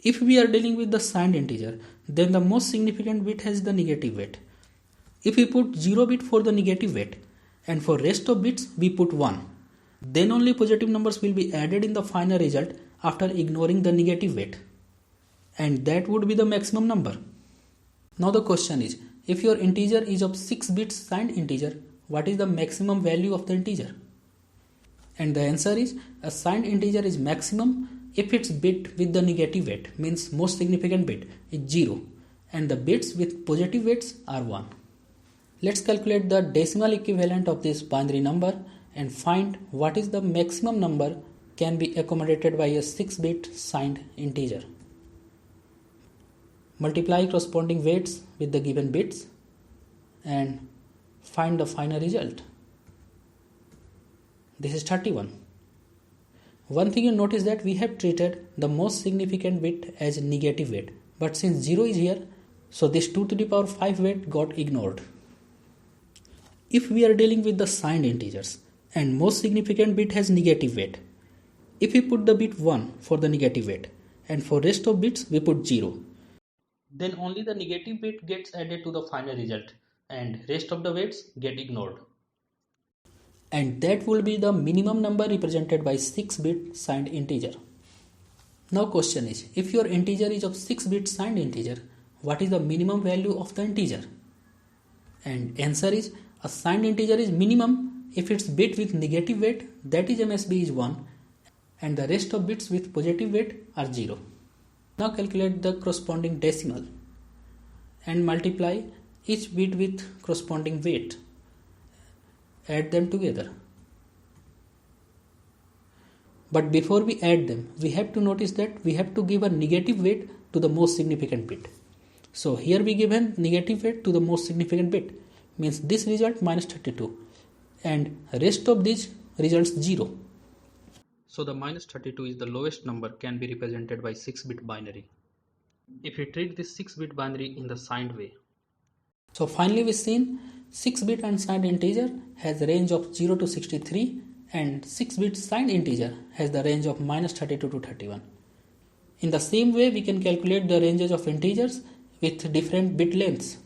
If we are dealing with the signed integer, then the most significant bit has the negative weight. If we put 0 bit for the negative weight and for rest of bits we put 1, then only positive numbers will be added in the final result after ignoring the negative weight. And that would be the maximum number. Now the question is, if your integer is of 6 bits signed integer, what is the maximum value of the integer? And the answer is, a signed integer is maximum if its bit with the negative weight, means most significant bit, is 0 and the bits with positive weights are 1. Let's calculate the decimal equivalent of this binary number and find what is the maximum number can be accommodated by a 6-bit signed integer. Multiply corresponding weights with the given bits and find the final result. This is 31. One thing you notice that we have treated the most significant bit as negative weight, but since 0 is here, so this 2 to the power 5 weight got ignored. If we are dealing with the signed integers and most significant bit has negative weight, if we put the bit 1 for the negative weight and for rest of bits we put 0, then only the negative bit gets added to the final result and rest of the weights get ignored. And that will be the minimum number represented by 6-bit signed integer. Now question is, if your integer is of 6-bit signed integer, what is the minimum value of the integer? And answer is, a signed integer is minimum if its bit with negative weight, that is MSB, is 1 and the rest of bits with positive weight are 0. Now calculate the corresponding decimal and multiply each bit with corresponding weight. Add them together. But before we add them, we have to notice that we have to give a negative weight to the most significant bit. So here we give a negative weight to the most significant bit, means this result minus 32 and rest of these results 0. So the minus 32 is the lowest number can be represented by 6-bit binary. If we treat this 6-bit binary in the signed way. So finally we've seen 6-bit unsigned integer has the range of 0 to 63 and 6-bit signed integer has the range of minus 32 to 31. In the same way we can calculate the ranges of integers with different bit lengths.